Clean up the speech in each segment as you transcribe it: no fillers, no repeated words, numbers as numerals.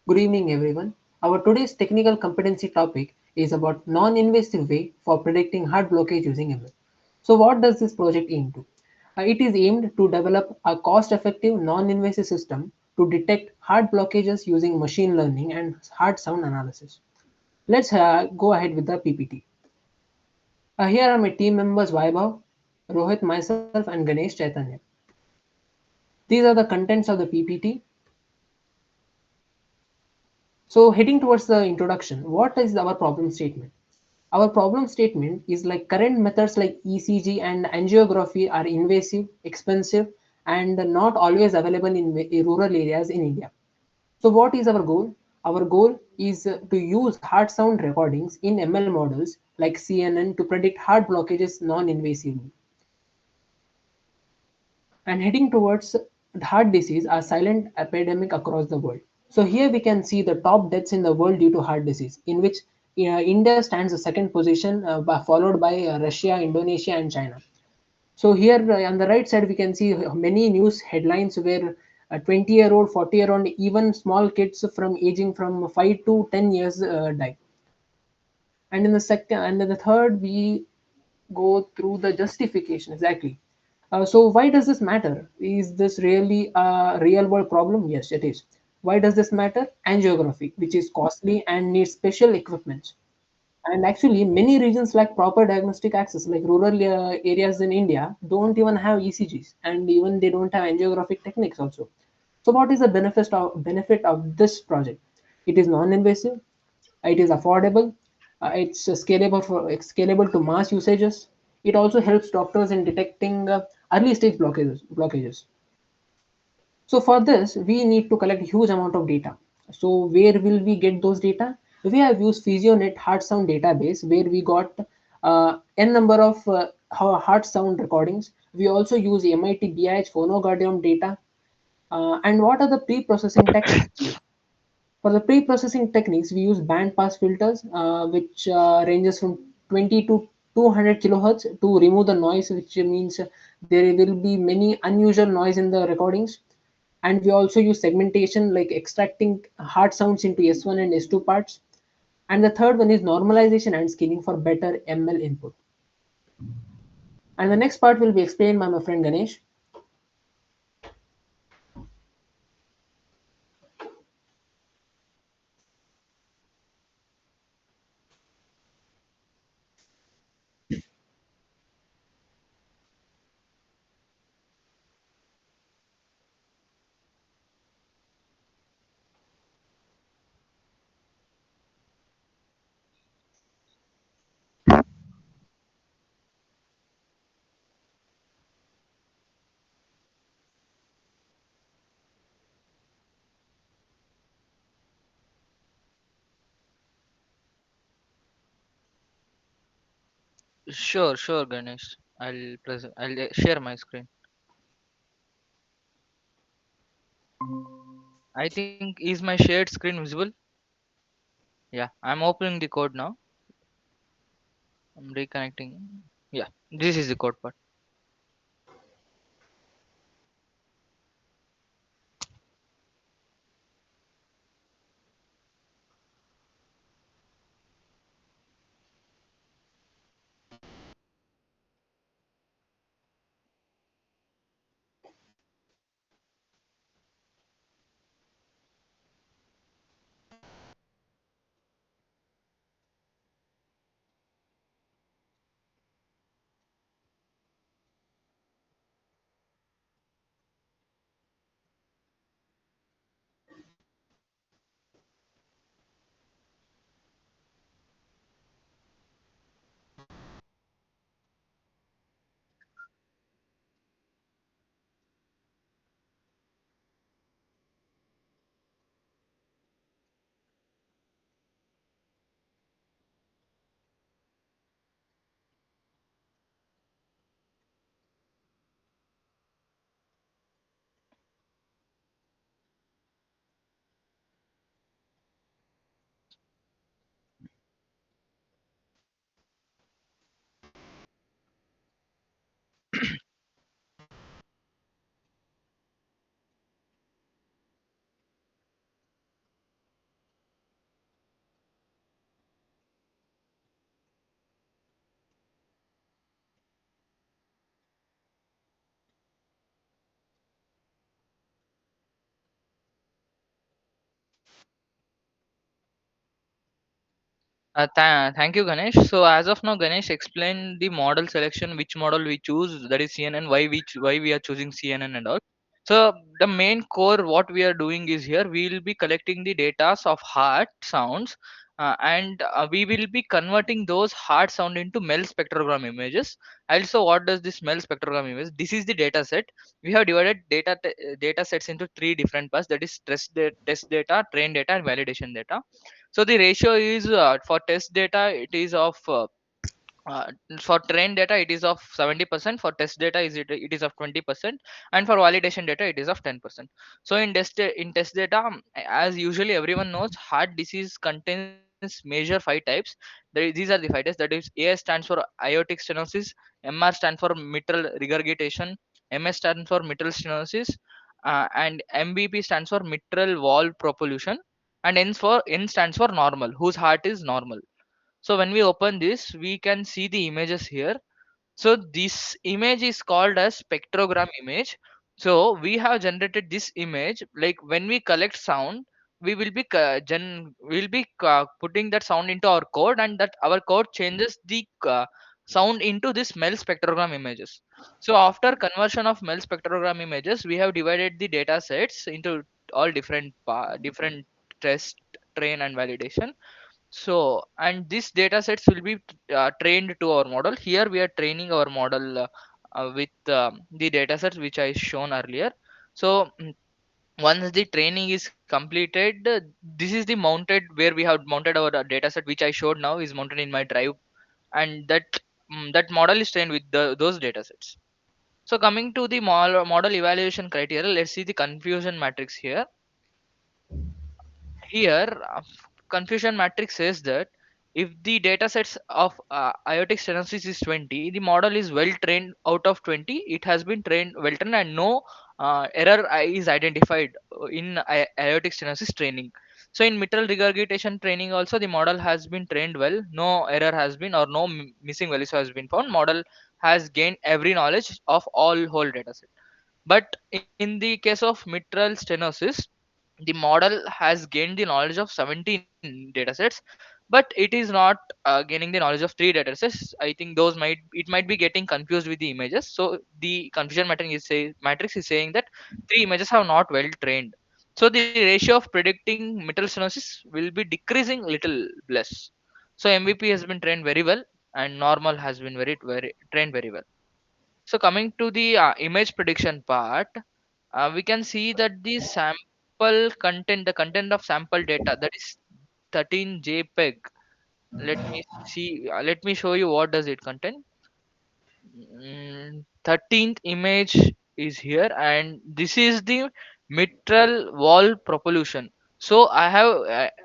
Good evening, everyone. Our today's technical competency topic is about non-invasive way for predicting heart blockage using ML. So, what does this project aim to? It is aimed to develop a cost-effective non-invasive system to detect heart blockages using machine learning and heart sound analysis. Let's go ahead with the PPT. Here are my team members Vaibhav, Rohit, myself, and Ganesh Chaitanya. These are the contents of the PPT. So, heading towards the introduction, what is our problem statement? Our problem statement is like current methods like ECG and angiography are invasive, expensive, and not always available in rural areas in India. So, what is our goal? Our goal is to use heart sound recordings in ML models like CNN to predict heart blockages non invasively. And heading towards heart disease, a silent epidemic across the world. So here we can see the top deaths in the world due to heart disease, in which India stands the second position, followed by Russia, Indonesia, and China. So here on the right side, we can see many news headlines where a 20-year-old, 40-year-old, even small kids from aging from 5 to 10 years die. And in the second and in the third, we go through the justification exactly. So why does this matter? Is this really a real world problem? Yes, it is. Why does this matter? Angiography, which is costly and needs special equipment. And actually, many regions lack proper diagnostic access, like rural areas in India don't even have ECGs, and even they don't have angiographic techniques also. So, what is the benefit of this project? It is non-invasive, it is affordable, it's scalable to mass usages. It also helps doctors in detecting early stage blockages. So for this, we need to collect huge amount of data. So where will we get those data? We have used PhysioNet heart sound database where we got n number of heart sound recordings. We also use MIT BIH phonocardium data. And what are the pre-processing techniques? For the pre-processing techniques, we use band pass filters, which ranges from 20 to 200 kilohertz to remove the noise, which means there will be many unusual noise in the recordings. And we also use segmentation, like extracting hard sounds into S1 and S2 parts. And the third one is normalization and scaling for better ML input. And the next part will be explained by my friend Ganesh. Sure, Ganesh. I'll share my screen. I think is my shared screen visible? Yeah, I'm opening the code now. I'm reconnecting. Yeah, this is the code part. Thank you, Ganesh. So as of now, Ganesh explained the model selection, which model we choose, that is CNN, why why we are choosing CNN and all. So the main core, what we are doing is here, we will be collecting the data of heart sounds, and we will be converting those heart sound into Mel spectrogram images. Also, what does this Mel spectrogram image? This is the data set. We have divided data sets into three different parts. That is test data, train data, and validation data. So the ratio is, for test data it is of, uh, for train data it is of 70%, for test data it is of 20%, and for validation data it is of 10%. So in test data, as usually everyone knows, heart disease contains major five types. These are the five types. That is, A stands for aortic stenosis, MR stands for mitral regurgitation, MS stands for mitral stenosis, and MBP stands for mitral valve propulsion, and N stands for normal, whose heart is normal. So when we open this, we can see the images here. So this image is called as spectrogram image. So we have generated this image. Like when we collect sound, we will be putting that sound into our code, and that our code changes the sound into this Mel spectrogram images. So after conversion of Mel spectrogram images, we have divided the data sets into all different test, train, and validation. So, and these data sets will be trained to our model. Here we are training our model with the data sets which I shown earlier. So once the training is completed, this is the mounted where we have mounted our data set which I showed now is mounted in my drive, and that model is trained with those data sets. So coming to the model evaluation criteria, let's see the confusion matrix here. Here, confusion matrix says that if the data sets of aortic stenosis is 20, the model is well trained. Out of 20, it has been trained well trained, and no error is identified in aortic stenosis training. So in mitral regurgitation training also, the model has been trained well, no error has been, or no missing values has been found. Model has gained every knowledge of all whole data set. But in the case of mitral stenosis, the model has gained the knowledge of 17 datasets, but it is not gaining the knowledge of three datasets. I think it might be getting confused with the images. So the confusion matrix is saying that three images are not well trained. So the ratio of predicting mitral stenosis will be decreasing little less. So MVP has been trained very well, and normal has been very trained very well. So coming to the image prediction part, we can see that the sample content, the content of sample data, that is 13 JPEG. Let me see. Let me show you what does it contain. 13th image is here, and this is the mitral wall propulsion. So I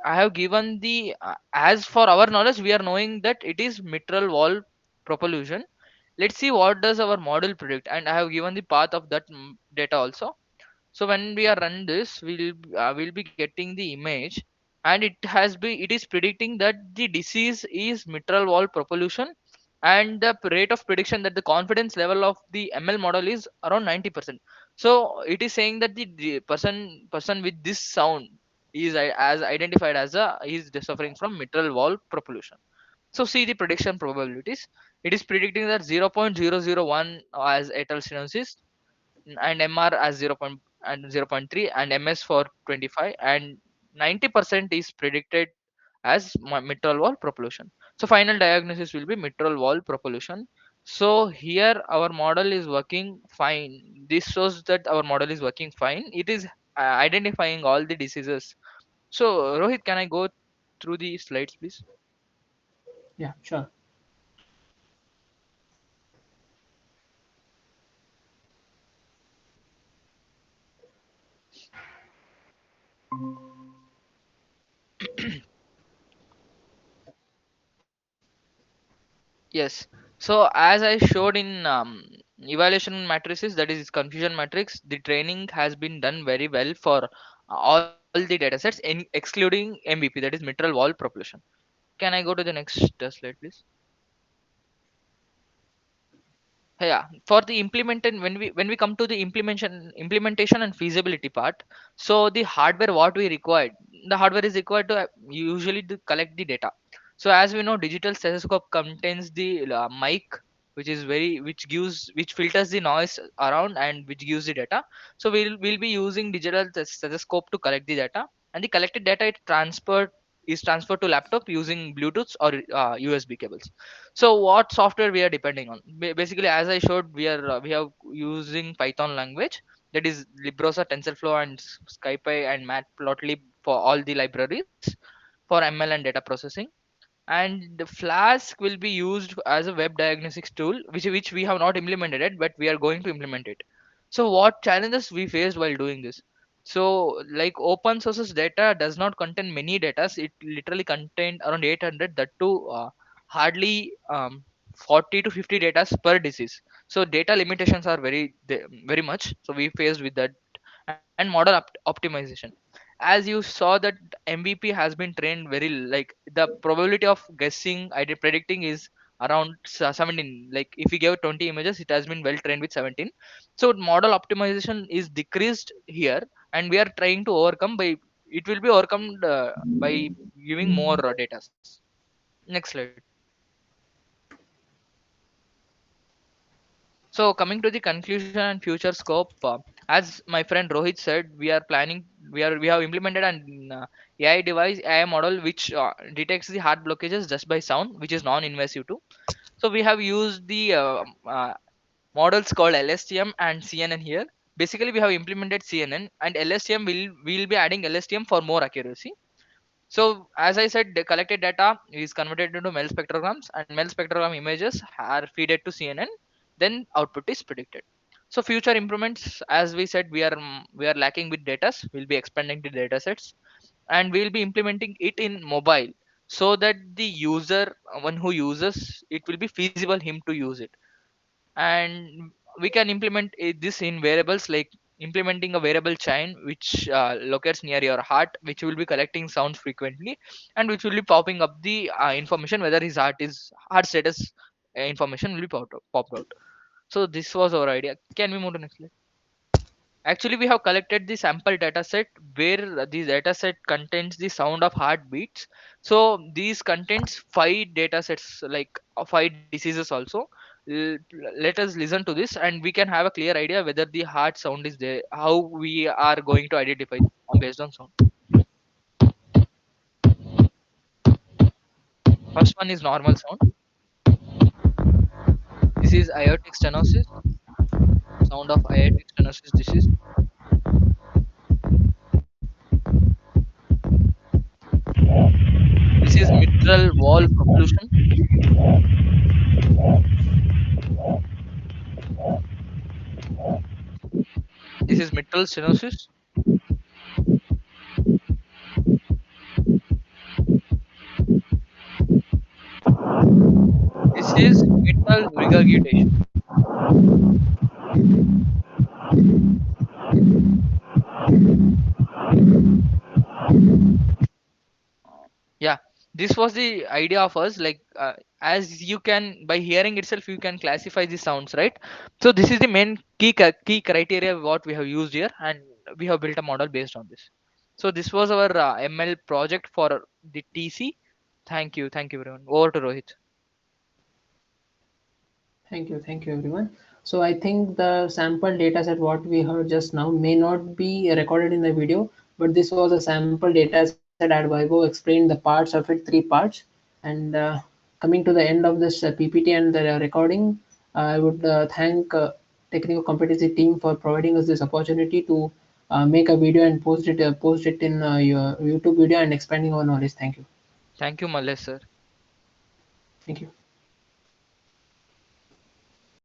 have given the, as for our knowledge, we are knowing that it is mitral wall propulsion. Let's see what does our model predict, and I have given the path of that data also. So when we are run this, we'll be getting the image, and it is predicting that the disease is mitral wall propulsion, and the rate of prediction, that the confidence level of the ML model is around 90%. So it is saying that the person with this sound is as identified as a is suffering from mitral wall propulsion. So see the prediction probabilities. It is predicting that 0.001 as atrial stenosis, and MR as 0.3, and MS for 25, and 90% is predicted as mitral wall propulsion. So final diagnosis will be mitral wall propulsion. So here our model is working fine. This shows that our model is working fine. It is identifying all the diseases. So Rohit, can I go through the slides, please? Yeah, sure. Yes. So as I showed in evaluation matrices, that is confusion matrix, the training has been done very well for all the datasets, excluding MVP, that is mitral wall propulsion. Can I go to the next slide, please? Yeah. For the implementation, when we come to the implementation and feasibility part, so the hardware what we required, the hardware is required to usually to collect the data. So as we know, digital stethoscope contains the mic, which filters the noise around and which gives the data. So we'll be using digital stethoscope to collect the data, and the collected data is transferred to laptop using Bluetooth or USB cables. So what software we are depending on? Basically, as I showed, we have using Python language, that is Librosa, TensorFlow, and SciPy and Matplotlib for all the libraries for ML and data processing. And the Flask will be used as a web diagnostics tool, which we have not implemented it, but we are going to implement it. So what challenges we faced while doing this? So like open sources data does not contain many data. It literally contained around 800, that too hardly 40 to 50 data per disease. So data limitations are very much, so we faced with that. And model optimization, as you saw that MVP has been trained very, like the probability of guessing predicting is around 17. Like if we give 20 images, it has been well trained with 17. So model optimization is decreased here, and we are trying to overcome by, it will be overcome by giving more data. Next slide. So coming to the conclusion and future scope, as my friend Rohit said, we have implemented an AI device, AI model which detects the heart blockages just by sound, which is non-invasive too. So we have used the models called LSTM and CNN here. Basically, we have implemented CNN, and LSTM will be adding LSTM for more accuracy. So as I said, the collected data is converted into MEL spectrograms, and MEL spectrogram images are fed to CNN. Then output is predicted. So future improvements, as we said, we are lacking with data. We'll be expanding the data sets, and we'll be implementing it in mobile, so that the user, one who uses it, will be feasible him to use it. And we can implement this in variables, like implementing a variable chain which locates near your heart, which will be collecting sounds frequently, and which will be popping up the information whether his heart status information will be popped out. So this was our idea. Can we move to next slide? Actually, we have collected the sample data set, where the data set contains the sound of heartbeats. So these contains five data sets, like five diseases also. L- Let us listen to this, and we can have a clear idea whether the heart sound is there, how we are going to identify based on sound. First one is normal sound. This is aortic stenosis, sound of aortic stenosis disease. This is mitral wall occlusion. This is mitral stenosis. This is mitral regurgitation. Yeah, this was the idea of us, like as you can, by hearing itself you can classify the sounds, right? So this is the main key criteria what we have used here, and we have built a model based on this. So this was our ML project for the TC. Thank you everyone. Over to Rohit. Thank you everyone. So I think the sample data set what we heard just now may not be recorded in the video, but this was a sample data set at Vibo explained the parts of it, three parts. And coming to the end of this PPT and the recording, I would thank technical competency team for providing us this opportunity to make a video and post it in your YouTube video and expanding our knowledge. Thank you. Thank you, Mallesh sir. Thank you.